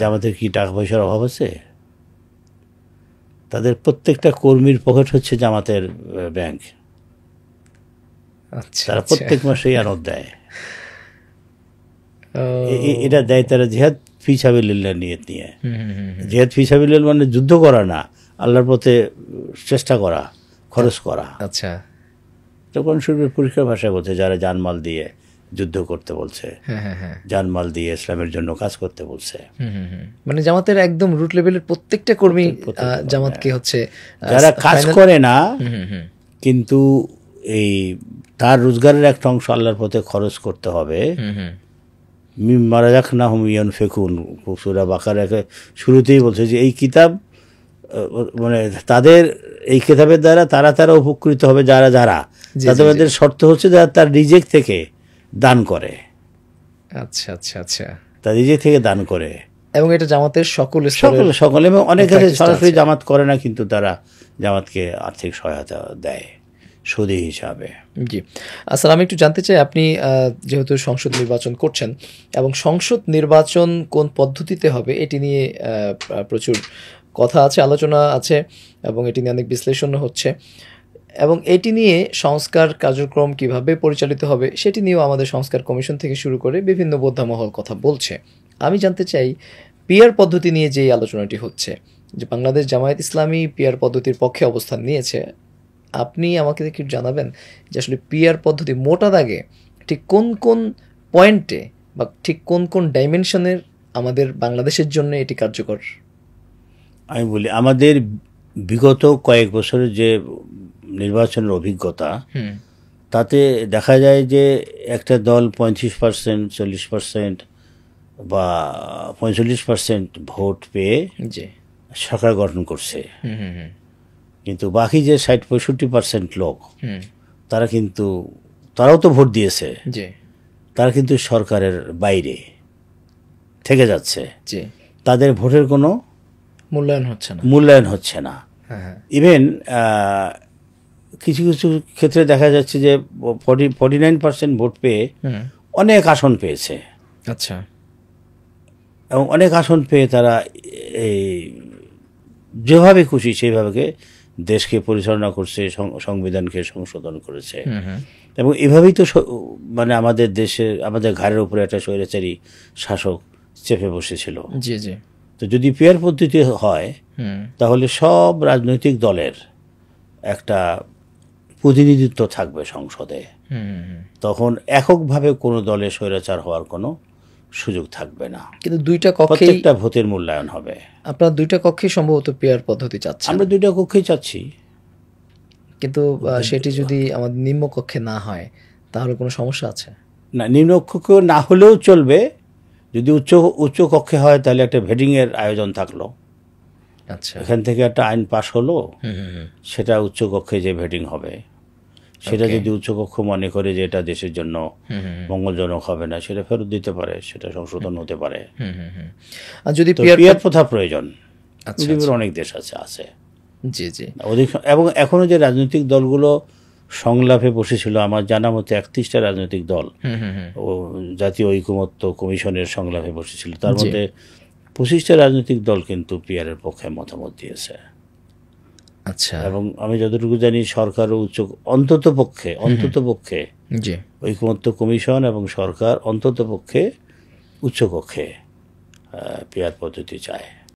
জামাতের কি টাকা পয়সার অভাব আছে? তাদের প্রত্যেকটা কর্মীর পকেট হচ্ছে জামাতের ব্যাংক। তারা প্রত্যেক মাসেই আনন্দ দেয়। এটা দেয় তারা জিহাদ ফি সাবিলিল্লাহ নিয়ত নিয়ে। জিহাদ ফি সাবিলিল্লাহ মানে যুদ্ধ করা না, আল্লাহর পথে চেষ্টা করা, খরচ করা। আচ্ছা, কোরআন শরীফের পরিষ্কার ভাষায় বলছে যারা জানমাল দিয়ে যুদ্ধ করতে বলছে, জানমাল দিয়ে ইসলামের জন্য কাজ করতে বলছে। মানে জামাতের একদম রুট লেভেলের প্রত্যেকটা কর্মী জামাতকে হচ্ছে যারা কাজ করে না কিন্তু এই তার রোজগারের একটা অংশ আল্লাহর পথে খরচ করতে হবে। মিম্মা রাযাকনাহুম ইউনফিকুন, সূরা বাকারার শুরুতেই বলছে যে এই কিতাব মানে তাদের এই কিতাবের দ্বারা তারা উপকৃত হবে যারা তাদের শর্ত হচ্ছে যারা তার রিজিক থেকে দান করে। আচ্ছা আচ্ছা আচ্ছা, তার রিজিক থেকে দান করে। এবং এটা জামাতের সকল এবং অনেক সরাসরি জামাত করে না কিন্তু তারা জামাতকে আর্থিক সহায়তা দেয় সুদী হিসাবে। জি, আসলে আমি একটু জানতে চাই, আপনি যেহেতু সংসদ নির্বাচন করছেন এবং সংসদ নির্বাচন কোন পদ্ধতিতে হবে এটি নিয়ে প্রচুর কথা আছে, আলোচনা আছে এবং এটি নিয়ে অনেক বিশ্লেষণও হচ্ছে, এবং এটি নিয়ে সংস্কার কার্যক্রম কিভাবে পরিচালিত হবে সেটি নিয়েও আমাদের সংস্কার কমিশন থেকে শুরু করে বিভিন্ন বোদ্ধামহল কথা বলছে। আমি জানতে চাই, পিআর পদ্ধতি নিয়ে যে আলোচনাটি হচ্ছে, যে বাংলাদেশ জামায়াত ইসলামী পিআর পদ্ধতির পক্ষে অবস্থান নিয়েছে, আপনি আমাকে একটু জানাবেন যে আসলে পিআর পদ্ধতি মোটা দাগে ঠিক কোন কোন পয়েন্টে বা ঠিক কোন কোন ডাইমেনশনের আমাদের বাংলাদেশের জন্য এটি কার্যকর? আমি বলি, আমাদের বিগত কয়েক বছরের যে নির্বাচনের অভিজ্ঞতা তাতে দেখা যায় যে একটা দল 35%, 40% বা 45% ভোট পেয়ে সরকার গঠন করছে, কিন্তু বাকি যে 60-65% লোক তারাও তো ভোট দিয়েছে, তারা কিন্তু সরকারের বাইরে থেকে যাচ্ছে, তাদের ভোটের কোনো মূল্যায়ন হচ্ছে না। ইভেন কিছু কিছু ক্ষেত্রে দেখা যাচ্ছে যে 49% ভোট পেয়ে অনেক আসন পেয়েছে। আচ্ছা, এবং অনেক আসন পেয়ে তারা এই যেভাবে খুশি সেইভাবে দেশকে পরিচালনা করছে, সংবিধানকে সংশোধন করেছে। এবং এভাবেই তো মানে আমাদের দেশে আমাদের ঘাড়ের উপরে একটা স্বৈরাচারী শাসক চেপে বসেছিল। তো যদি পিআর পদ্ধতি হয় তাহলে সব রাজনৈতিক দলের একটা প্রতিনিধিত্ব থাকবে সংসদে, তখন এককভাবে কোনো দলে স্বৈরাচার হওয়ার কোনো সুযোগ থাকবে না। কিন্তু দুইটা কক্ষে প্রত্যেকটা ভোটের মূল্যায়ন হবে। আপনারা দুইটা কক্ষে সম্ভবত পিআর পদ্ধতি চাচ্ছেন? আমরা দুইটা কক্ষেই চাচ্ছি, কিন্তু সেটি যদি আমাদের নিম্ন কক্ষে না হয় তাহলে কোনো সমস্যা আছে? না, নিম্ন কক্ষে না হলেও চলবে। যদি উচ্চ কক্ষে হয় তাহলে একটা ভেটিংয়ের আয়োজন থাকলো। আচ্ছা, এখান থেকে একটা আইন পাশ হলো, সেটা উচ্চ কক্ষে যে ভেটিং হবে, সেটা যদি উচ্চকক্ষ মনে করে যে এটা দেশের জন্য মঙ্গলজনক হবে না, সেটা ফেরত দিতে পারে, সেটা সংশোধন হতে পারে। আর যদি পিআর প্রথা প্রয়োজন, অনেক দেশ আছে। এবং এখনো যে রাজনৈতিক দলগুলো সংলাপে বসেছিল, আমার জানা মতে 31টা রাজনৈতিক দল ও জাতীয় ঐকমত্য কমিশনের সংলাপে বসেছিল, তার মধ্যে 25টা রাজনৈতিক দল কিন্তু পিআরের পক্ষে মতামত দিয়েছে। আচ্ছা, এবং আমি যতটুকু জানি সরকারও অন্তত পক্ষে ঐকমত্য কমিশন এবং সরকার অন্তত পক্ষে উচ্চকক্ষে পিআর পদ্ধতি চায়।